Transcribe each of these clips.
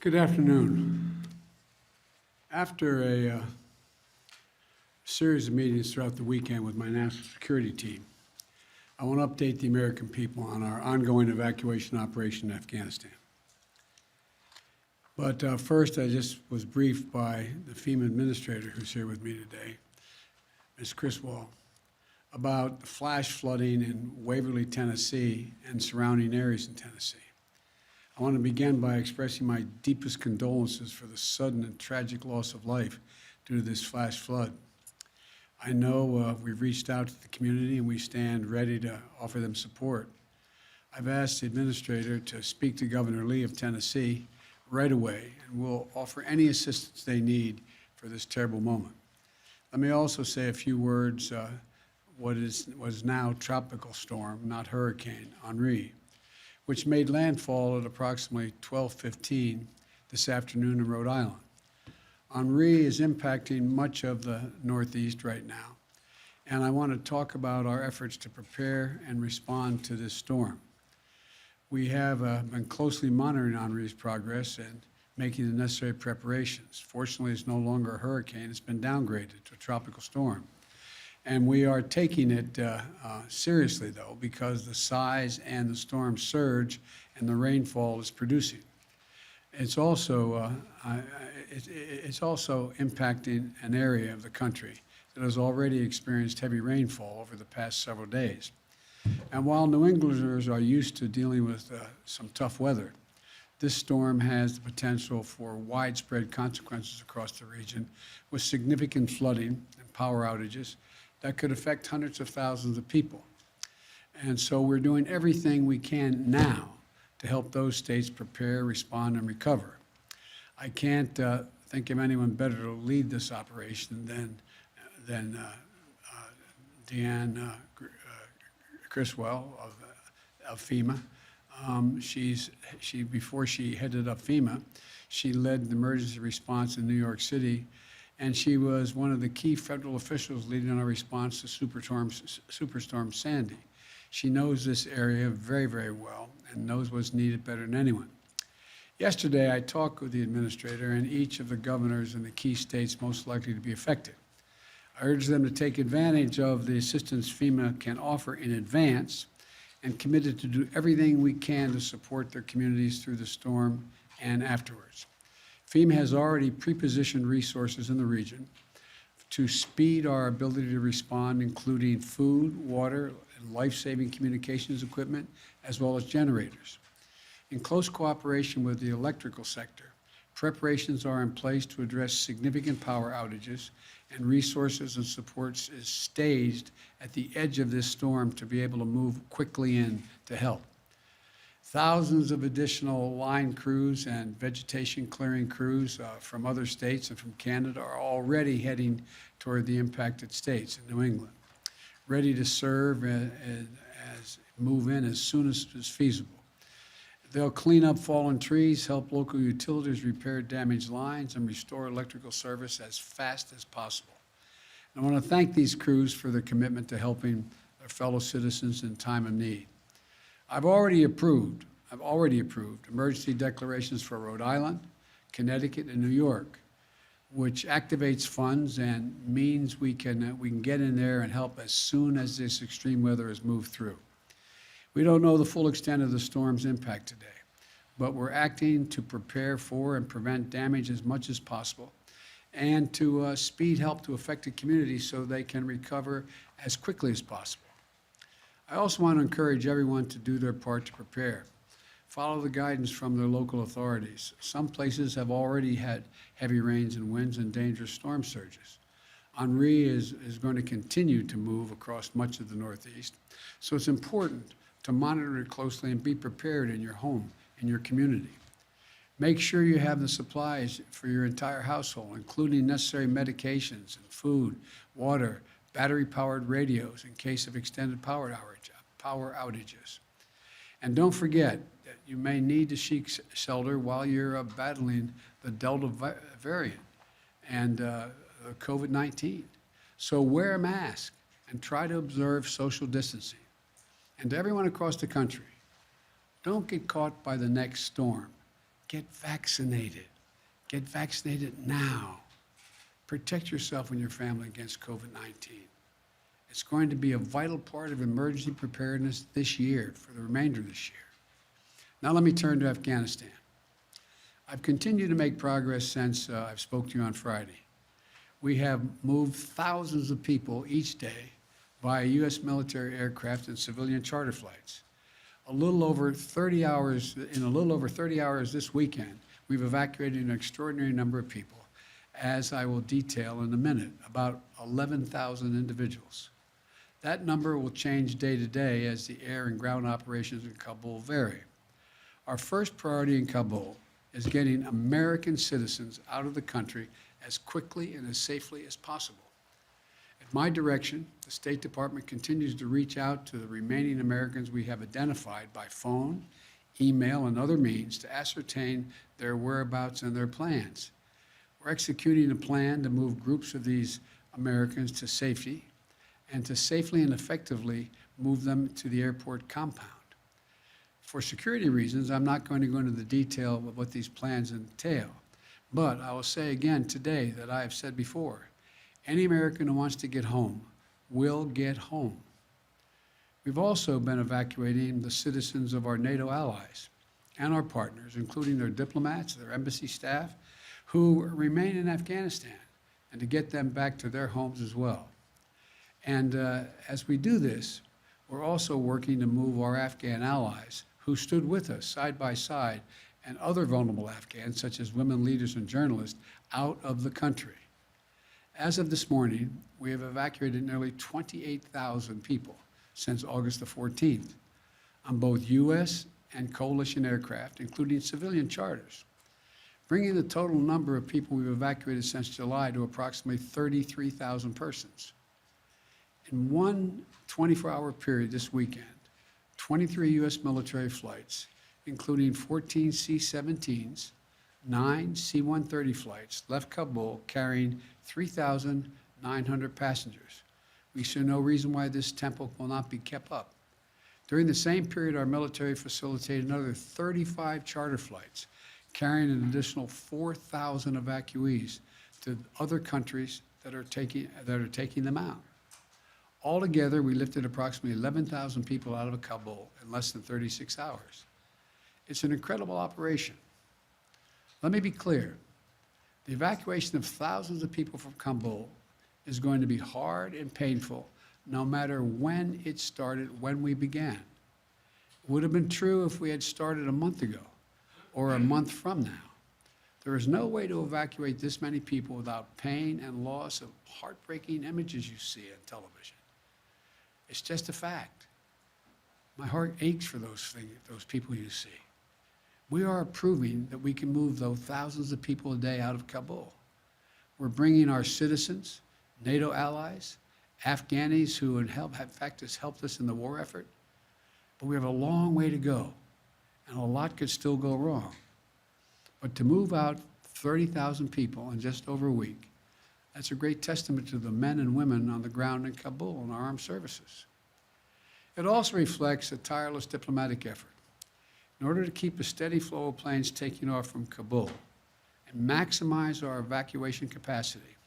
Good afternoon. After a series of meetings throughout the weekend with my national security team, I want to update the American people on our ongoing evacuation operation in Afghanistan. But first, I just was briefed by the FEMA administrator who's here with me today, Ms. Criswell, about the flash flooding in Waverly, Tennessee, and surrounding areas in Tennessee. I want to begin by expressing my deepest condolences for the sudden and tragic loss of life due to this flash flood. I know we've reached out to the community and we stand ready to offer them support. I've asked the administrator to speak to Governor Lee of Tennessee right away, and we'll offer any assistance they need for this terrible moment. Let me also say a few words what is now tropical storm, not hurricane, Henri, which made landfall at approximately 12:15 this afternoon in Rhode Island. Henri is impacting much of the Northeast right now, and I want to talk about our efforts to prepare and respond to this storm. We have been closely monitoring Henri's progress and making the necessary preparations. Fortunately, it's no longer a hurricane. It's been downgraded to a tropical storm. And we are taking it seriously, though, because the size and the storm surge and the rainfall is producing. It's also impacting an area of the country that has already experienced heavy rainfall over the past several days. And while New Englanders are used to dealing with some tough weather, this storm has the potential for widespread consequences across the region with significant flooding and power outages that could affect hundreds of thousands of people. And so we're doing everything we can now to help those states prepare, respond, and recover. I can't think of anyone better to lead this operation than Deanne Criswell of FEMA. Before she headed up FEMA, she led the emergency response in New York City, and she was one of the key federal officials leading our response to Superstorm Sandy. She knows this area very, very well and knows what's needed better than anyone. Yesterday, I talked with the administrator and each of the governors in the key states most likely to be affected. I urged them to take advantage of the assistance FEMA can offer in advance and committed to do everything we can to support their communities through the storm and afterwards. FEMA has already pre-positioned resources in the region to speed our ability to respond, including food, water, and life-saving communications equipment, as well as generators. In close cooperation with the electrical sector, preparations are in place to address significant power outages, and resources and supports is staged at the edge of this storm to be able to move quickly in to help. Thousands of additional line crews and vegetation clearing crews from other states and from Canada are already heading toward the impacted states in New England, ready to serve as move in as soon as is feasible. They'll clean up fallen trees, help local utilities repair damaged lines, and restore electrical service as fast as possible. And I want to thank these crews for their commitment to helping their fellow citizens in time of need. I've already approved emergency declarations for Rhode Island, Connecticut, and New York, which activates funds and means we can get in there and help as soon as this extreme weather has moved through. We don't know the full extent of the storm's impact today, but we're acting to prepare for and prevent damage as much as possible and to speed help to affected communities so they can recover as quickly as possible. I also want to encourage everyone to do their part to prepare. Follow the guidance from their local authorities. Some places have already had heavy rains and winds and dangerous storm surges. Henri is going to continue to move across much of the Northeast, so it's important to monitor it closely and be prepared in your home, in your community. Make sure you have the supplies for your entire household, including necessary medications and food, water, battery-powered radios in case of extended power outages. And don't forget that you may need to seek shelter while you're battling the Delta variant and COVID-19. So wear a mask and try to observe social distancing. And to everyone across the country, don't get caught by the next storm. get vaccinated. Get vaccinated now. Protect yourself and your family against COVID-19. It's going to be a vital part of emergency preparedness this year, for the remainder of this year. Now let me turn to Afghanistan. I've continued to make progress since I've spoke to you on Friday. We have moved thousands of people each day via U.S. military aircraft and civilian charter flights. In a little over 30 hours this weekend, we've evacuated an extraordinary number of people, as I will detail in a minute, about 11,000 individuals. That number will change day to day as the air and ground operations in Kabul vary. Our first priority in Kabul is getting American citizens out of the country as quickly and as safely as possible. At my direction, the State Department continues to reach out to the remaining Americans we have identified by phone, email, and other means to ascertain their whereabouts and their plans. We're executing a plan to move groups of these Americans to safety and to safely and effectively move them to the airport compound. For security reasons, I'm not going to go into the detail of what these plans entail, but I will say again today that I have said before, any American who wants to get home will get home. We've also been evacuating the citizens of our NATO allies and our partners, including their diplomats, their embassy staff, who remain in Afghanistan, and to get them back to their homes as well. And as we do this, we're also working to move our Afghan allies who stood with us side by side and other vulnerable Afghans, such as women leaders and journalists, out of the country. As of this morning, we have evacuated nearly 28,000 people since August the 14th on both U.S. and coalition aircraft, including civilian charters, bringing the total number of people we've evacuated since July to approximately 33,000 persons. In one 24-hour period this weekend, 23 U.S. military flights, including 14 C-17s, 9 C-130 flights, left Kabul carrying 3,900 passengers. We see no reason why this tempo will not be kept up. During the same period, our military facilitated another 35 charter flights, carrying an additional 4,000 evacuees to other countries that are taking them out. Altogether, we lifted approximately 11,000 people out of Kabul in less than 36 hours. It's an incredible operation. Let me be clear. The evacuation of thousands of people from Kabul is going to be hard and painful, no matter when it started, when we began. It would have been true if we had started a month ago or a month from now. There is no way to evacuate this many people without pain and loss of heartbreaking images you see on television. It's just a fact. My heart aches for those people you see. We are proving that we can move those thousands of people a day out of Kabul. We're bringing our citizens, NATO allies, Afghanis who in fact has helped us in the war effort, but we have a long way to go, and a lot could still go wrong. But to move out 30,000 people in just over a week, that's a great testament to the men and women on the ground in Kabul and our armed services. It also reflects a tireless diplomatic effort. In order to keep a steady flow of planes taking off from Kabul and maximize our evacuation capacity,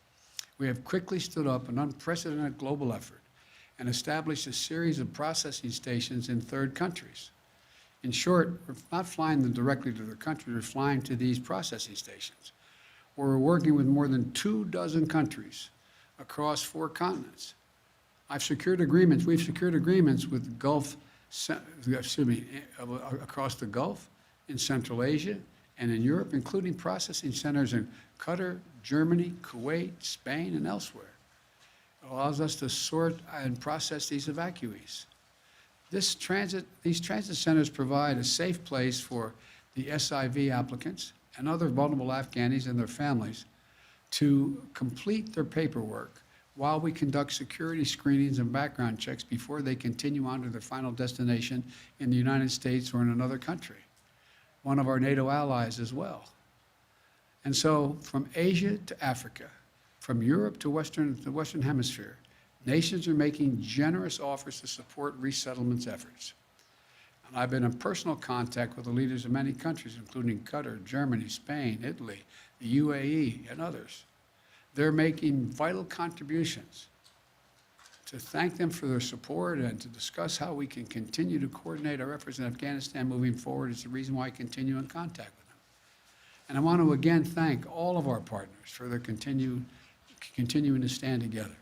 we have quickly stood up an unprecedented global effort and established a series of processing stations in third countries. In short, we're not flying them directly to their country, we're flying to these processing stations, where we're working with more than 24 countries across 4 continents. We've secured agreements with across the Gulf, in Central Asia, and in Europe, including processing centers in Qatar, Germany, Kuwait, Spain, and elsewhere. It allows us to sort and process these evacuees. These transit centers provide a safe place for the SIV applicants and other vulnerable Afghanis and their families to complete their paperwork while we conduct security screenings and background checks before they continue on to their final destination in the United States or in another country, one of our NATO allies as well. And so from Asia to Africa, from Europe to the Western Hemisphere, nations are making generous offers to support resettlement efforts. And I've been in personal contact with the leaders of many countries, including Qatar, Germany, Spain, Italy, the UAE, and others. They're making vital contributions. To thank them for their support and to discuss how we can continue to coordinate our efforts in Afghanistan moving forward is the reason why I continue in contact with them. And I want to again thank all of our partners for their continuing to stand together.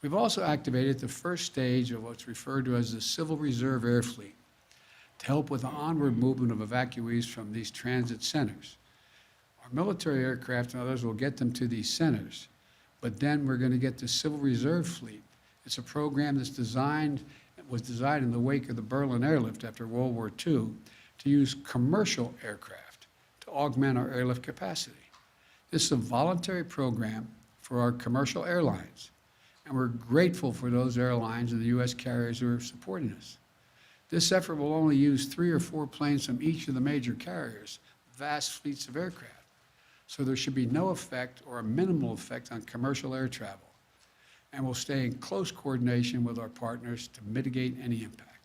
We've also activated the first stage of what's referred to as the Civil Reserve Air Fleet to help with the onward movement of evacuees from these transit centers. Our military aircraft and others will get them to these centers, but then we're going to get the Civil Reserve Fleet. It's a program was designed in the wake of the Berlin airlift after World War II to use commercial aircraft to augment our airlift capacity. This is a voluntary program for our commercial airlines, and we're grateful for those airlines and the U.S. carriers who are supporting us. This effort will only use 3 or 4 planes from each of the major carriers, vast fleets of aircraft. So there should be no effect or a minimal effect on commercial air travel. And we'll stay in close coordination with our partners to mitigate any impact.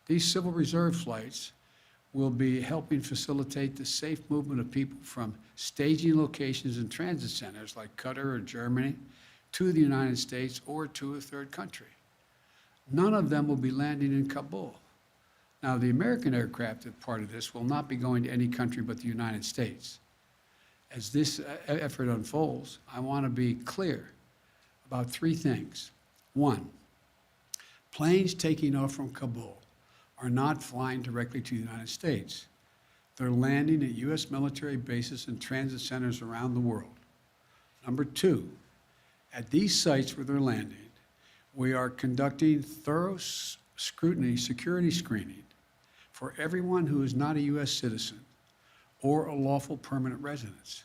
These Civil Reserve flights will be helping facilitate the safe movement of people from staging locations and transit centers like Qatar or Germany to the United States or to a third country. None of them will be landing in Kabul. Now, the American aircraft, as part of this, will not be going to any country but the United States. As this effort unfolds, I want to be clear about 3 things. 1, planes taking off from Kabul are not flying directly to the United States. They're landing at U.S. military bases and transit centers around the world. Number 2, at these sites where they're landing, we are conducting thorough scrutiny, security screening for everyone who is not a U.S. citizen or a lawful permanent resident.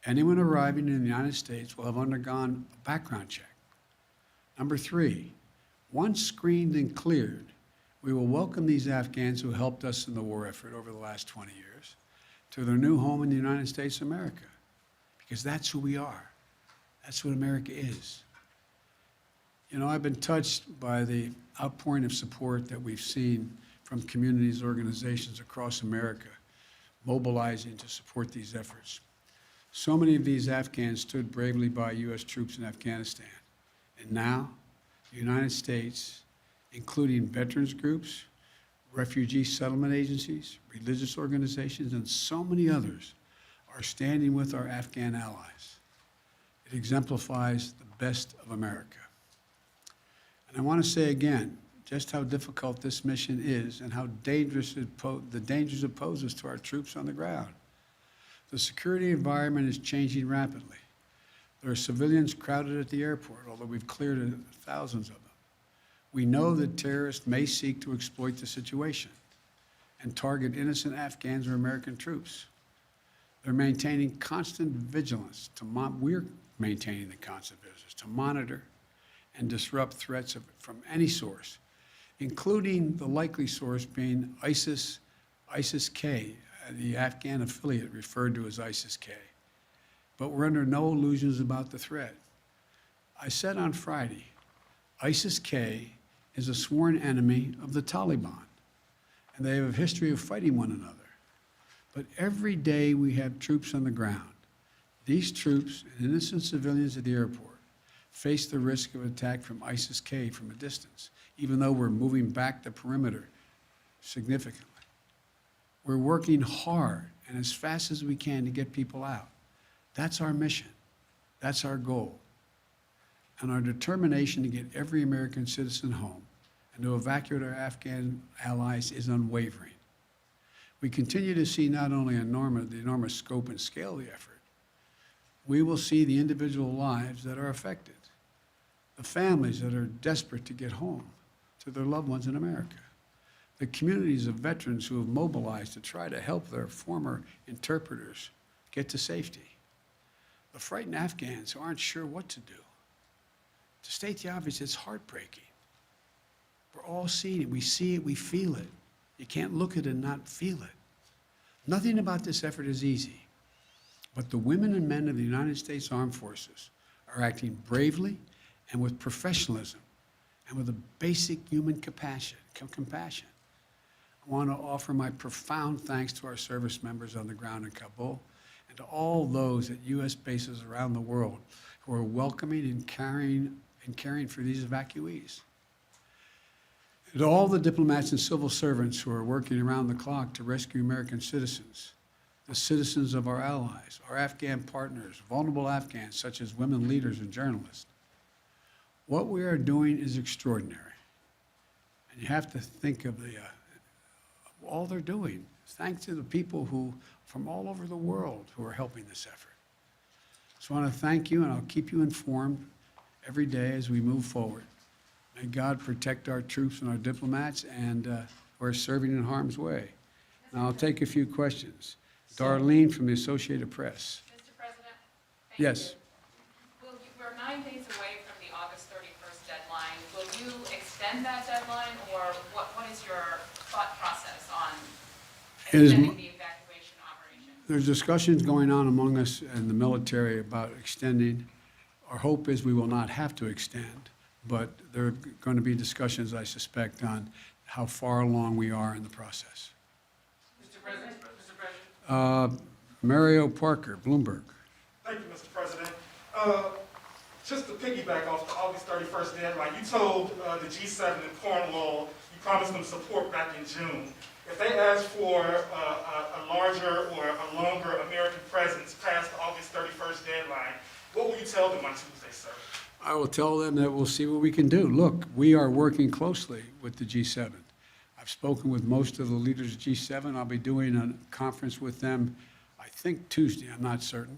Anyone arriving in the United States will have undergone a background check. Number 3, once screened and cleared, we will welcome these Afghans who helped us in the war effort over the last 20 years to their new home in the United States of America, because that's who we are. That's what America is. You know, I've been touched by the outpouring of support that we've seen from communities, organizations across America mobilizing to support these efforts. So many of these Afghans stood bravely by U.S. troops in Afghanistan. And now, the United States, including veterans groups, refugee settlement agencies, religious organizations, and so many others, are standing with our Afghan allies. It exemplifies the best of America. And I want to say again, just how difficult this mission is and how dangerous the dangers it poses to our troops on the ground. The security environment is changing rapidly. There are civilians crowded at the airport, although we've cleared thousands of them. We know that terrorists may seek to exploit the situation and target innocent Afghans or American troops. They're maintaining constant vigilance we're maintaining the constant vigilance to monitor and disrupt threats from any source, including the likely source being ISIS-K, the Afghan affiliate referred to as ISIS-K. But we're under no illusions about the threat. I said on Friday, ISIS-K is a sworn enemy of the Taliban, and they have a history of fighting one another. But every day we have troops on the ground. These troops and innocent civilians at the airport face the risk of attack from ISIS-K from a distance, even though we're moving back the perimeter significantly. We're working hard and as fast as we can to get people out. That's our mission. That's our goal. And our determination to get every American citizen home and to evacuate our Afghan allies is unwavering. We continue to see not only the enormous scope and scale of the effort, we will see the individual lives that are affected, the families that are desperate to get home to their loved ones in America, the communities of veterans who have mobilized to try to help their former interpreters get to safety, the frightened Afghans who aren't sure what to do. To state the obvious, it's heartbreaking. We're all seeing it. We see it, we feel it. You can't look at it and not feel it. Nothing about this effort is easy, but the women and men of the United States Armed Forces are acting bravely and with professionalism and with a basic human compassion. I want to offer my profound thanks to our service members on the ground in Kabul and to all those at U.S. bases around the world who are welcoming and caring for these evacuees. And to all the diplomats and civil servants who are working around the clock to rescue American citizens, the citizens of our allies, our Afghan partners, vulnerable Afghans such as women leaders and journalists. What we are doing is extraordinary. And you have to think of all they're doing, thanks to the people who, from all over the world, who are helping this effort. So I want to thank you, and I'll keep you informed every day as we move forward. May God protect our troops and our diplomats and who are serving in harm's way. Now I'll take a few questions. Darlene from the Associated Press. Mr. President? Yes. We're 9 days away from the August 31st deadline. Will you extend that deadline, or what is your thought process on extending the evacuation operation? There's discussions going on among us and the military about extending. Our hope is we will not have to extend, but there are going to be discussions, I suspect, on how far along we are in the process. Mr. President. Mario Parker, Bloomberg. Thank you, Mr. President. Just to piggyback off the August 31st deadline, you told the G7 in Cornwall you promised them support back in June. If they ask for a larger or a longer American presence past the August 31st deadline, what will you tell them on Tuesday, sir? I will tell them that we'll see what we can do. Look, we are working closely with the G7. I've spoken with most of the leaders of G7. I'll be doing a conference with them, I think Tuesday, I'm not certain.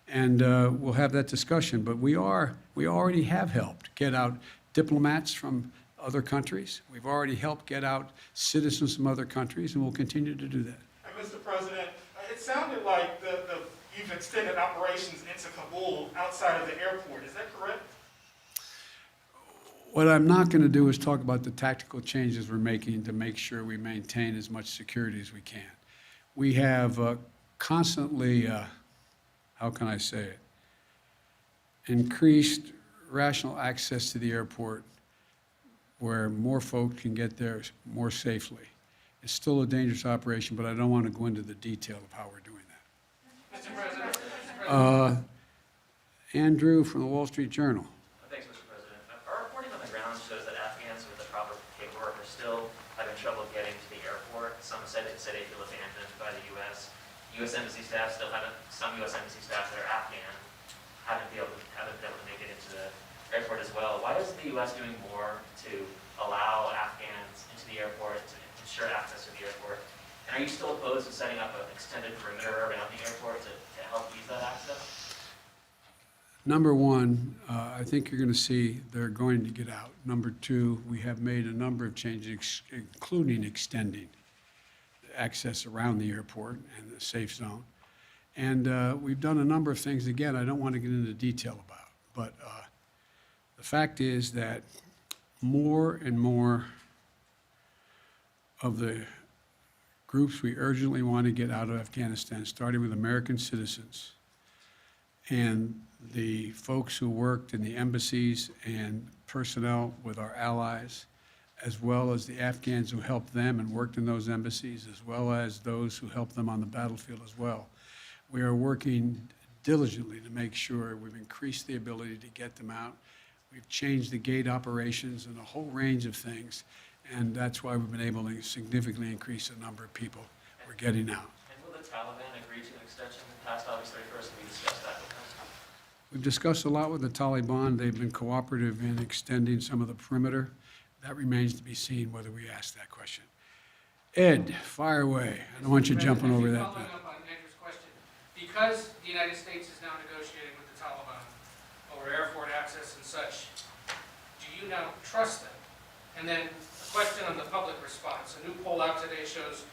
And we'll have that discussion. But we already have helped get out diplomats from other countries. We've already helped get out citizens from other countries, and we'll continue to do that. And Mr. President, it sounded like you've extended operations into Kabul outside of the airport. Is that correct? What I'm not going to do is talk about the tactical changes we're making to make sure we maintain as much security as we can. We have constantly, how can I say it, increased rational access to the airport where more folk can get there more safely. It's still a dangerous operation, but I don't want to go into the detail of how we're doing that. Mr. President. Andrew from the Wall Street Journal. Thanks, Mr. President. Our reporting on the ground shows that Afghans with the proper paperwork are still having trouble getting to the airport. Some said they feel abandoned by the U.S. U.S. Embassy staff some U.S. Embassy staff that are Afghan haven't been able to make it into the airport as well. Why isn't the U.S. doing more to allow Afghans into the airport, to ensure access to the airport? And are you still opposed to setting up an extended perimeter around the airport to help ease that access? Number one, I think you're going to see they're going to get out. Number two, we have made a number of changes, including extending access around the airport and the safe zone. And we've done a number of things, again, I don't want to get into detail about. But the fact is that more and more of the groups we urgently want to get out of Afghanistan, starting with American citizens, and the folks who worked in the embassies and personnel with our allies, as well as the Afghans who helped them and worked in those embassies, as well as those who helped them on the battlefield as well. We are working diligently to make sure we've increased the ability to get them out. We've changed the gate operations and a whole range of things, and that's why we've been able to significantly increase the number of people we're getting out. And will the Taliban agree to an extension past August 31st? Have we discussed that with them? We've discussed a lot with the Taliban. They've been cooperative in extending some of the perimeter. That remains to be seen whether we ask that question. Ed, fire away. I don't want you jumping over that. Following up on Andrew's question, because the United States is now negotiating with the Taliban over airport access and such, do you now trust them? And then a question on the public response. A new poll out today shows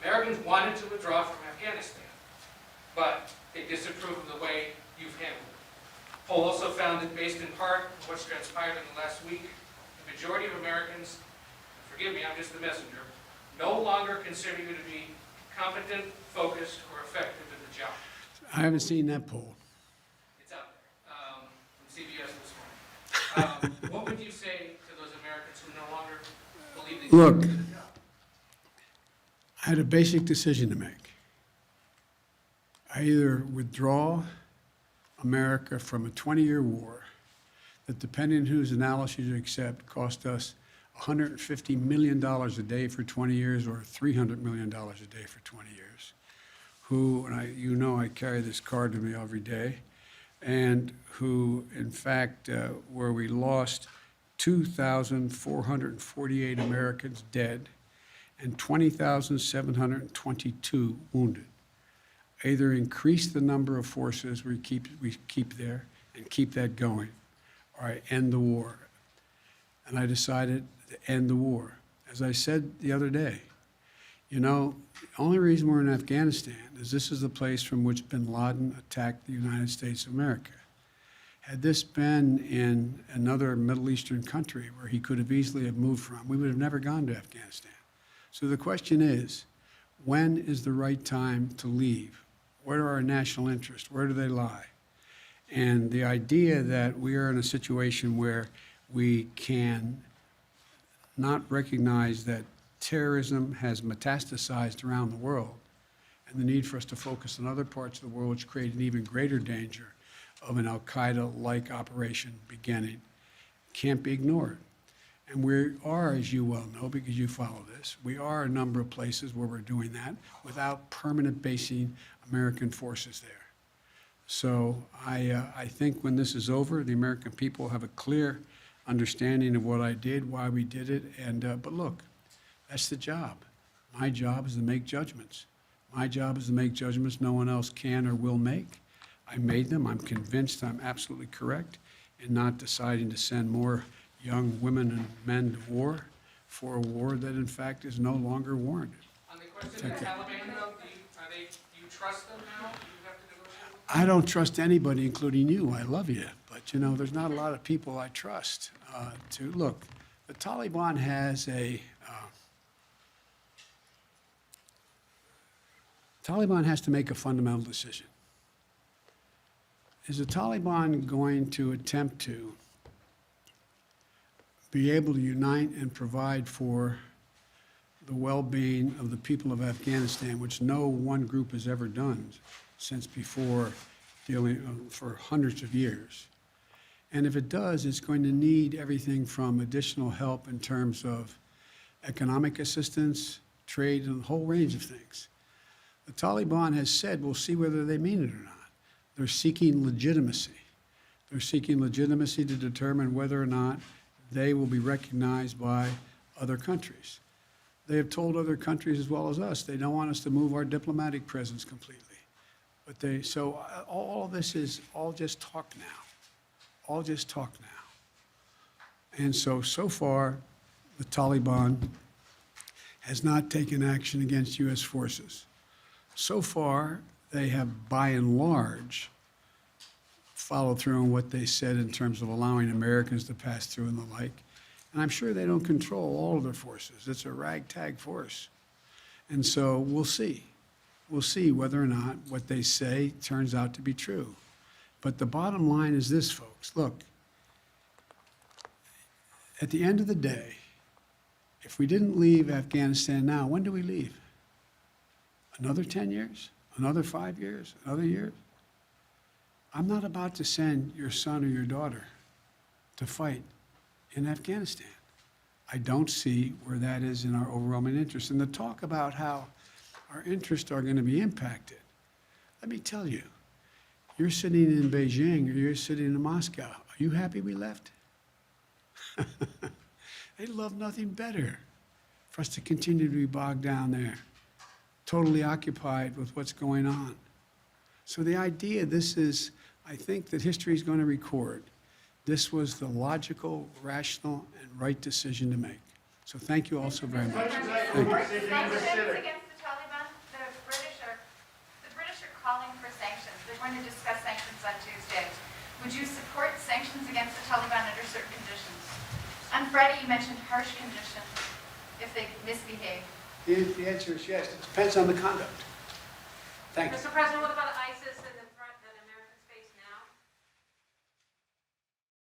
Americans wanted to withdraw from Afghanistan, but they disapprove of the way you've handled it. Poll also found that based in part on what's transpired in the last week, the majority of Americans, forgive me, I'm just the messenger, no longer consider you to be competent, focused, or effective in the job. I haven't seen that poll. It's out there from CBS this morning. What would you say to those Americans who no longer believe that you Look, can do the job? I had a basic decision to make. I either withdraw America from a 20-year war that, depending on whose analysis you accept, cost us $150 million a day for 20 years or $300 million a day for 20 years, I carry this card with me every day, and who, in fact, where we lost 2,448 Americans dead and 20,722 wounded. Either increase the number of forces we keep there and keep that going, or I end the war. And I decided to end the war. As I said the other day, the only reason we're in Afghanistan is this is the place from which bin Laden attacked the United States of America. Had this been in another Middle Eastern country where he could have easily have moved from, we would have never gone to Afghanistan. So the question is, when is the right time to leave? What are our national interests? Where do they lie? And the idea that we are in a situation where we can not recognize that terrorism has metastasized around the world, and the need for us to focus on other parts of the world which create an even greater danger of an al-Qaeda-like operation beginning, can't be ignored. And we are, as you well know, because you follow this, we are a number of places where we're doing that without permanent basing American forces there. So I think when this is over, the American people have a clear understanding of what I did, why we did it, but look, that's the job. My job is to make judgments. My job is to make judgments no one else can or will make. I made them. I'm convinced I'm absolutely correct in not deciding to send more young women and men to war for a war that, in fact, is no longer warranted. On the question of the Taliban, though, do you trust them now? Do you have to negotiate? I don't trust anybody, including you. I love you. But, there's not a lot of people I trust. Look, the Taliban has Taliban has to make a fundamental decision. Is the Taliban going to attempt to be able to unite and provide for the well-being of the people of Afghanistan, which no one group has ever done since before, dealing for hundreds of years? And if it does, it's going to need everything from additional help in terms of economic assistance, trade, and a whole range of things. The Taliban has said, we'll see whether they mean it or not. They're seeking legitimacy. They're seeking legitimacy to determine whether or not they will be recognized by other countries. They have told other countries as well as us they don't want us to move our diplomatic presence completely. So all of this is all just talk now. All just talk now. And so far, the Taliban has not taken action against U.S. forces. So far, they have, by and large, followed through on what they said in terms of allowing Americans to pass through and the like. And I'm sure they don't control all of their forces. It's a ragtag force. And so we'll see. We'll see whether or not what they say turns out to be true. But the bottom line is this, folks. Look, at the end of the day, if we didn't leave Afghanistan now, when do we leave? Another 10 years? Another 5 years? Another year? I'm not about to send your son or your daughter to fight in Afghanistan. I don't see where that is in our overwhelming interest. And the talk about how our interests are going to be impacted, let me tell you, you're sitting in Beijing or you're sitting in Moscow. Are you happy we left? They'd love nothing better for us to continue to be bogged down there, totally occupied with what's going on. So the idea, I think that history is going to record, this was the logical, rational, and right decision to make. So thank you all so very much. Thank you. Sanctions against the Taliban, the British are calling for sanctions. They're going to discuss sanctions on Tuesday. Would you support sanctions against the Taliban under certain conditions? On Friday, you mentioned harsh conditions if they misbehave. The answer is yes. It depends on the conduct. Thank you. Mr. President, what about ISIS